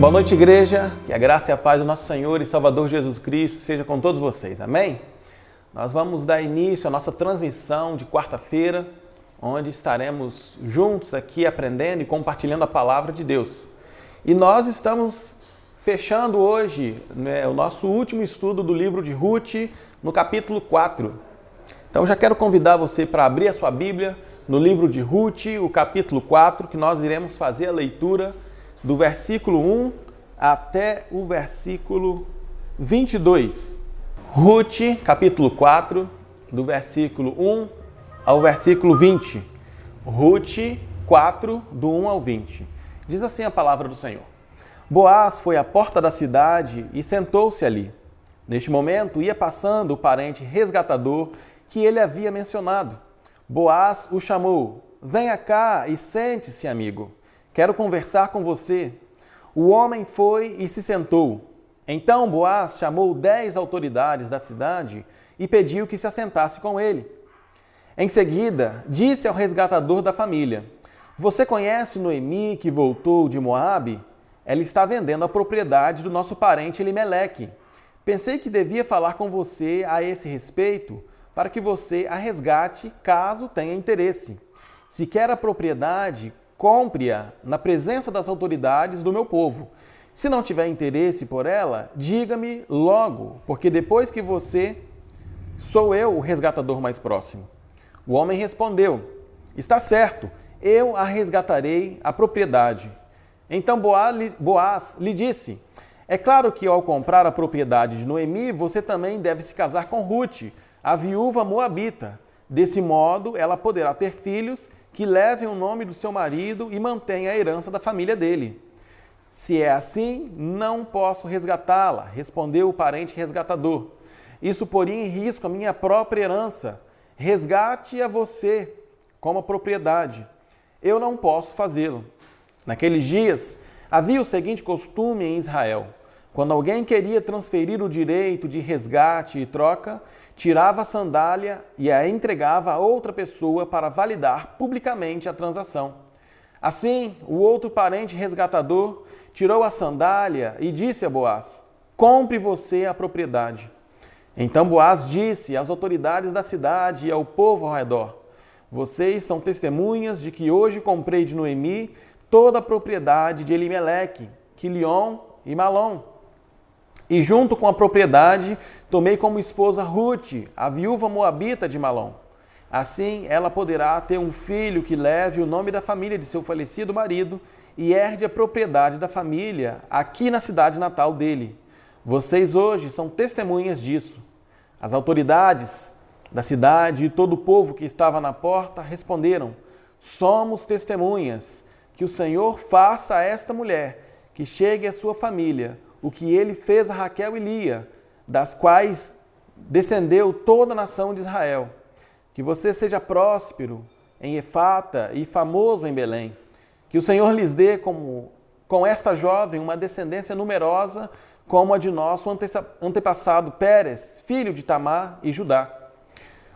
Boa noite, igreja. Que a graça e a paz do nosso Senhor e Salvador Jesus Cristo seja com todos vocês. Amém? Nós vamos dar início à nossa transmissão de quarta-feira, onde estaremos juntos aqui aprendendo e compartilhando a palavra de Deus. E nós estamos fechando hoje o nosso último estudo do livro de Ruth, no capítulo 4. Então já quero convidar você para abrir a sua Bíblia no livro de Ruth, o capítulo 4, que nós iremos fazer a leitura do versículo 1 até o versículo 22. Ruth, capítulo 4, do versículo 1 ao versículo 20. Ruth 4, do 1 ao 20. Diz assim a palavra do Senhor. Boaz foi à porta da cidade e sentou-se ali. Neste momento ia passando o parente resgatador que ele havia mencionado. Boaz o chamou. Venha cá e sente-se, amigo. Quero conversar com você. O homem foi e se sentou. Então Boaz chamou 10 autoridades da cidade e pediu que se assentasse com ele. Em seguida, disse ao resgatador da família: Você conhece Noemi, que voltou de Moabe? Ela está vendendo a propriedade do nosso parente Elimeleque. Pensei que devia falar com você a esse respeito para que você a resgate caso tenha interesse. Se quer a propriedade, compre-a na presença das autoridades do meu povo. Se não tiver interesse por ela, diga-me logo, porque depois que você, sou eu o resgatador mais próximo. O homem respondeu: Está certo, eu a resgatarei a propriedade. Então Boaz lhe disse: É claro que ao comprar a propriedade de Noemi, você também deve se casar com Ruth, a viúva moabita. Desse modo, ela poderá ter filhos que levem o nome do seu marido e mantenham a herança da família dele. Se é assim, não posso resgatá-la, respondeu o parente resgatador. Isso poria em risco a minha própria herança. Resgate-a você como propriedade. Eu não posso fazê-lo. Naqueles dias, havia o seguinte costume em Israel. Quando alguém queria transferir o direito de resgate e troca, tirava a sandália e a entregava a outra pessoa para validar publicamente a transação. Assim, o outro parente resgatador tirou a sandália e disse a Boaz: Compre você a propriedade. Então Boaz disse às autoridades da cidade e ao povo ao redor: Vocês são testemunhas de que hoje comprei de Noemi toda a propriedade de Elimeleque, Quilion e Malom. E junto com a propriedade, tomei como esposa Ruth, a viúva moabita de Malom. Assim, ela poderá ter um filho que leve o nome da família de seu falecido marido e herde a propriedade da família aqui na cidade natal dele. Vocês hoje são testemunhas disso. As autoridades da cidade e todo o povo que estava na porta responderam: Somos testemunhas. Que o Senhor faça a esta mulher que chegue à sua família o que ele fez a Raquel e Lia, das quais descendeu toda a nação de Israel. Que você seja próspero em Efata e famoso em Belém. Que o Senhor lhes dê com esta jovem uma descendência numerosa como a de nosso antepassado Pérez, filho de Tamar e Judá.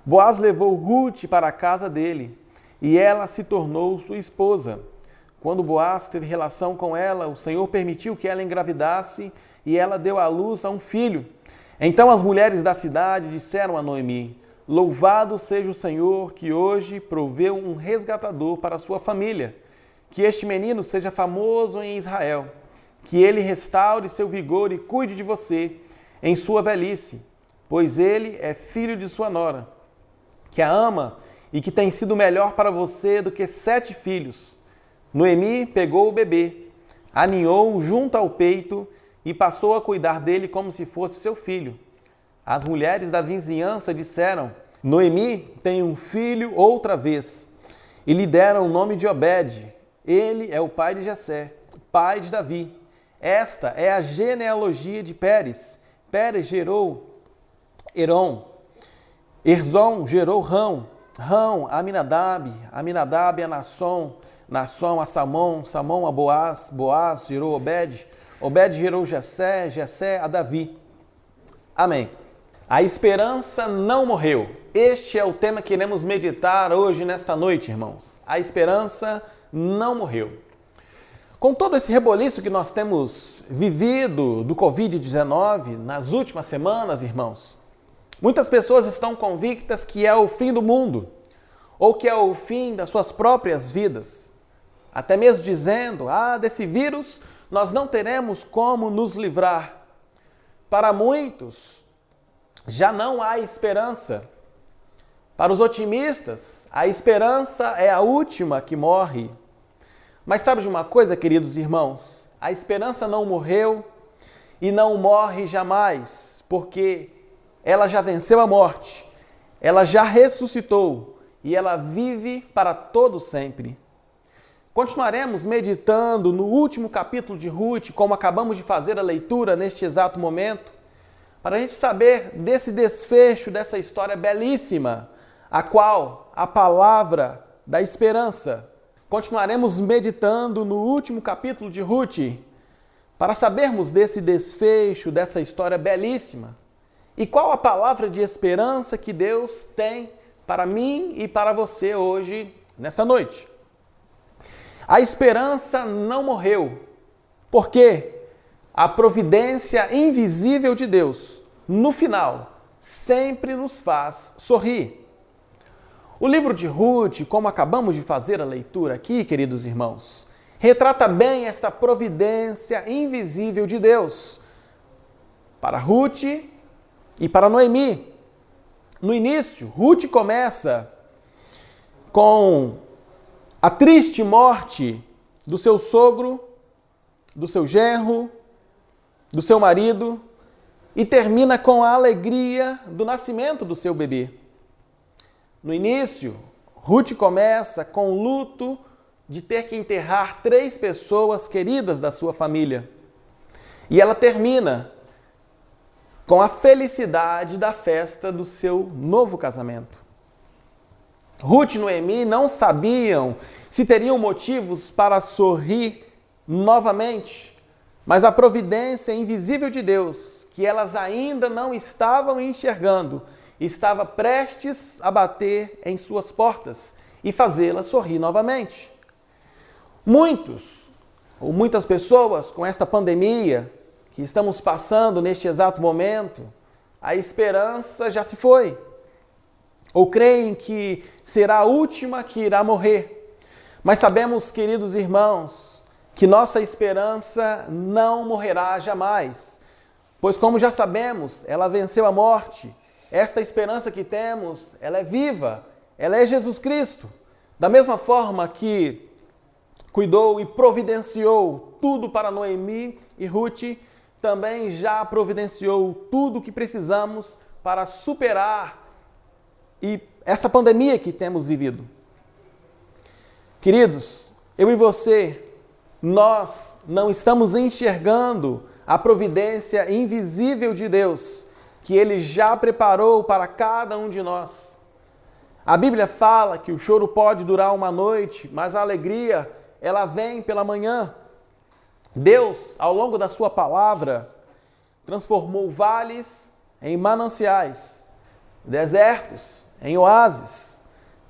Boaz levou Ruth para a casa dele e ela se tornou sua esposa. Quando Boaz teve relação com ela, o Senhor permitiu que ela engravidasse e ela deu à luz a um filho. Então as mulheres da cidade disseram a Noemi: Louvado seja o Senhor que hoje proveu um resgatador para a sua família. Que este menino seja famoso em Israel. Que ele restaure seu vigor e cuide de você em sua velhice, pois ele é filho de sua nora, que a ama e que tem sido melhor para você do que 7 filhos. Noemi pegou o bebê, aninhou-o junto ao peito e passou a cuidar dele como se fosse seu filho. As mulheres da vizinhança disseram: Noemi tem um filho outra vez. E lhe deram o nome de Obed. Ele é o pai de Jessé, pai de Davi. Esta é a genealogia de Pérez. Pérez gerou Herom. Herzon gerou Rão. Rão a Aminadab. Aminadab a Nasson. Nasson a Salmão, Salmão a Boaz, Boaz gerou Obed, Obed gerou Jessé, Jessé a Davi. Amém. A esperança não morreu. Este é o tema que iremos meditar hoje, nesta noite, irmãos. A esperança não morreu. Com todo esse reboliço que nós temos vivido do Covid-19 nas últimas semanas, irmãos, muitas pessoas estão convictas que é o fim do mundo, ou que é o fim das suas próprias vidas. Até mesmo dizendo, desse vírus nós não teremos como nos livrar. Para muitos, já não há esperança. Para os otimistas, a esperança é a última que morre. Mas sabe de uma coisa, queridos irmãos? A esperança não morreu e não morre jamais, porque ela já venceu a morte, ela já ressuscitou e ela vive para todo sempre. Continuaremos meditando no último capítulo de Ruth, como acabamos de fazer a leitura neste exato momento, para a gente saber desse desfecho, dessa história belíssima, a qual a palavra da esperança. Continuaremos meditando no último capítulo de Ruth, para sabermos desse desfecho, dessa história belíssima. E qual a palavra de esperança que Deus tem para mim e para você hoje, nesta noite. A esperança não morreu, porque a providência invisível de Deus, no final, sempre nos faz sorrir. O livro de Ruth, como acabamos de fazer a leitura aqui, queridos irmãos, retrata bem esta providência invisível de Deus para Ruth e para Noemi. No início, Ruth começa com a triste morte do seu sogro, do seu genro, do seu marido e termina com a alegria do nascimento do seu bebê. No início, Ruth começa com o luto de ter que enterrar 3 pessoas queridas da sua família. E ela termina com a felicidade da festa do seu novo casamento. Ruth e Noemi não sabiam se teriam motivos para sorrir novamente, mas a providência invisível de Deus, que elas ainda não estavam enxergando, estava prestes a bater em suas portas e fazê-las sorrir novamente. Muitas pessoas com esta pandemia que estamos passando neste exato momento, a esperança já se foi. Ou creem que será a última que irá morrer. Mas sabemos, queridos irmãos, que nossa esperança não morrerá jamais. Pois como já sabemos, ela venceu a morte. Esta esperança que temos, ela é viva, ela é Jesus Cristo. Da mesma forma que cuidou e providenciou tudo para Noemi e Ruth, também já providenciou tudo o que precisamos para superar essa pandemia que temos vivido. Queridos, eu e você, nós não estamos enxergando a providência invisível de Deus, que Ele já preparou para cada um de nós. A Bíblia fala que o choro pode durar uma noite, mas a alegria, ela vem pela manhã. Deus, ao longo da sua palavra, transformou vales em mananciais, desertos em oásis,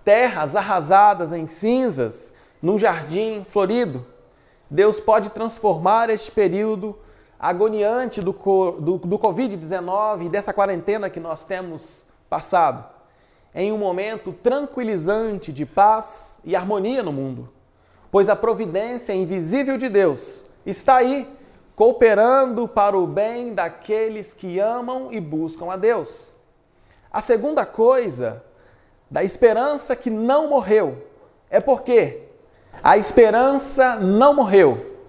terras arrasadas em cinzas, num jardim florido. Deus pode transformar este período agoniante do Covid-19 e dessa quarentena que nós temos passado em um momento tranquilizante de paz e harmonia no mundo, pois a providência invisível de Deus está aí, cooperando para o bem daqueles que amam e buscam a Deus. A segunda coisa da esperança que não morreu é porque a esperança não morreu.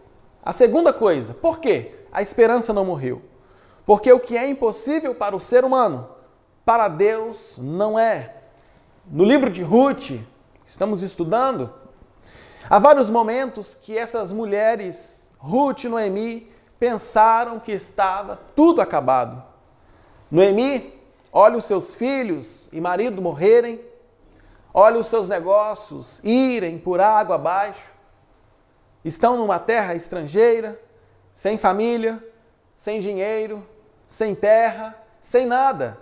A segunda coisa, por quê? A esperança não morreu. Porque o que é impossível para o ser humano, para Deus não é. No livro de Ruth, estamos estudando, há vários momentos que essas mulheres, Ruth e Noemi, pensaram que estava tudo acabado. Noemi olha os seus filhos e marido morrerem, olha os seus negócios irem por água abaixo, estão numa terra estrangeira, sem família, sem dinheiro, sem terra, sem nada.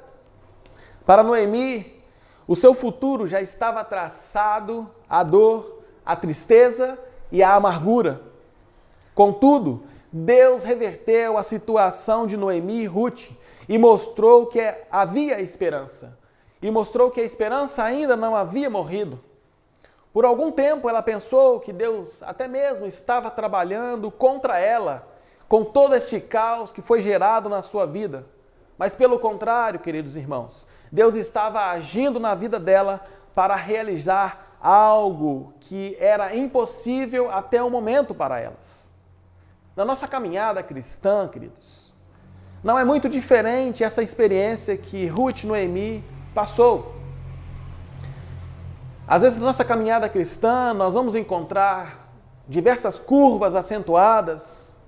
Para Noemi, o seu futuro já estava traçado, a dor, a tristeza e a amargura. Contudo, Deus reverteu a situação de Noemi e Ruth e mostrou que havia esperança. E mostrou que a esperança ainda não havia morrido. Por algum tempo ela pensou que Deus até mesmo estava trabalhando contra ela, com todo esse caos que foi gerado na sua vida. Mas pelo contrário, queridos irmãos, Deus estava agindo na vida dela para realizar algo que era impossível até o momento para elas. Na nossa caminhada cristã, queridos, não é muito diferente essa experiência que Ruth e Noemi passou. Às vezes, na nossa caminhada cristã, nós vamos encontrar diversas curvas acentuadas,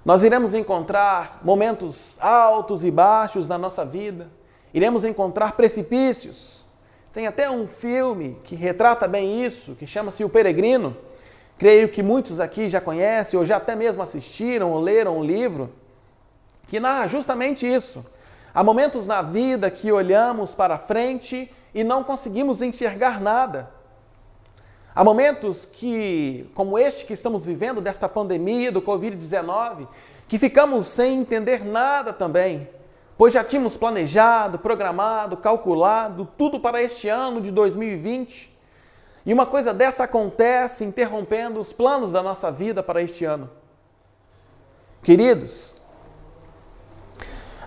nós iremos encontrar momentos altos e baixos na nossa vida, iremos encontrar precipícios. Tem até um filme que retrata bem isso, que chama-se O Peregrino. Creio que muitos aqui já conhecem, ou já até mesmo assistiram, ou leram um livro, que narra justamente isso. Há momentos na vida que olhamos para frente e não conseguimos enxergar nada. Há momentos que, como este que estamos vivendo, desta pandemia do Covid-19, que ficamos sem entender nada também, pois já tínhamos planejado, programado, calculado tudo para este ano de 2020. E uma coisa dessa acontece interrompendo os planos da nossa vida para este ano. Queridos,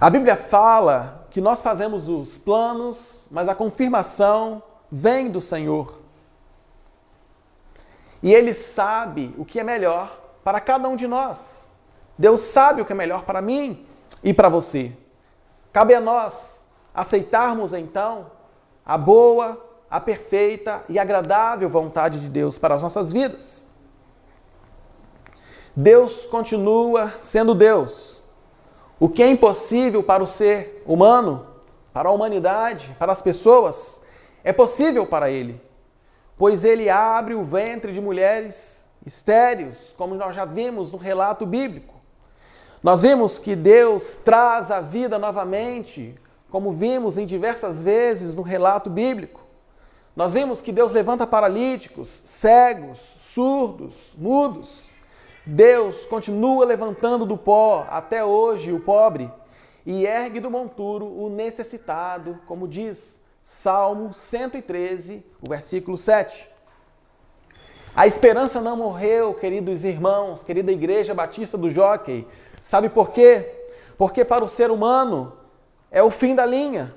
a Bíblia fala que nós fazemos os planos, mas a confirmação vem do Senhor. E Ele sabe o que é melhor para cada um de nós. Deus sabe o que é melhor para mim e para você. Cabe a nós aceitarmos então a boa, a perfeita e agradável vontade de Deus para as nossas vidas. Deus continua sendo Deus. O que é impossível para o ser humano, para a humanidade, para as pessoas, é possível para Ele, pois Ele abre o ventre de mulheres estéreis, como nós já vimos no relato bíblico. Nós vimos que Deus traz a vida novamente, como vimos em diversas vezes no relato bíblico. Nós vimos que Deus levanta paralíticos, cegos, surdos, mudos. Deus continua levantando do pó, até hoje, o pobre, e ergue do monturo o necessitado, como diz Salmo 113, o versículo 7. A esperança não morreu, queridos irmãos, querida Igreja Batista do Jockey. Sabe por quê? Porque para o ser humano é o fim da linha,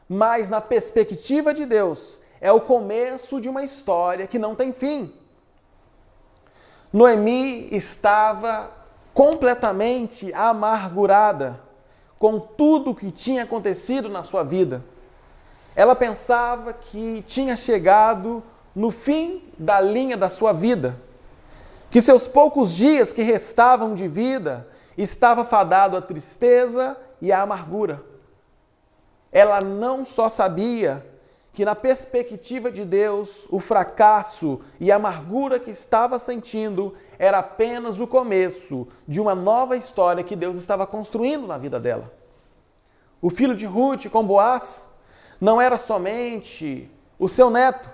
mas na perspectiva de Deus é o começo de uma história que não tem fim. Noemi estava completamente amargurada com tudo o que tinha acontecido na sua vida. Ela pensava que tinha chegado no fim da linha da sua vida, que seus poucos dias que restavam de vida estava fadado à tristeza e à amargura. Ela não só sabia que na perspectiva de Deus, o fracasso e a amargura que estava sentindo era apenas o começo de uma nova história que Deus estava construindo na vida dela. O filho de Ruth com Boaz não era somente o seu neto,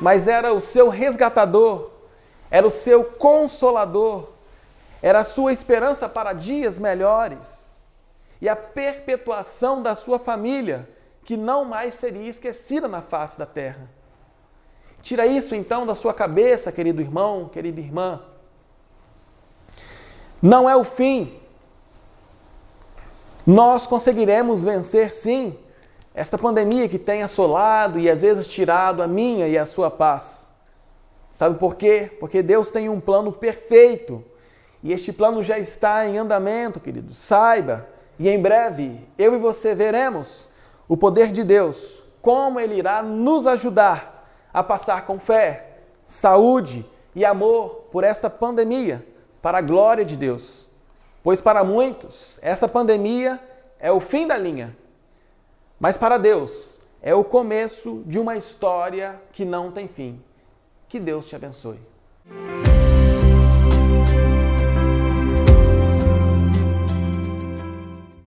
mas era o seu resgatador, era o seu consolador, era a sua esperança para dias melhores e a perpetuação da sua família, que não mais seria esquecida na face da terra. Tira isso então da sua cabeça, querido irmão, querida irmã. Não é o fim. Nós conseguiremos vencer sim esta pandemia que tem assolado e às vezes tirado a minha e a sua paz. Sabe por quê? Porque Deus tem um plano perfeito e este plano já está em andamento, querido. Saiba, e em breve eu e você veremos o poder de Deus, como Ele irá nos ajudar a passar com fé, saúde e amor por esta pandemia, para a glória de Deus. Pois para muitos, essa pandemia é o fim da linha, mas para Deus é o começo de uma história que não tem fim. Que Deus te abençoe.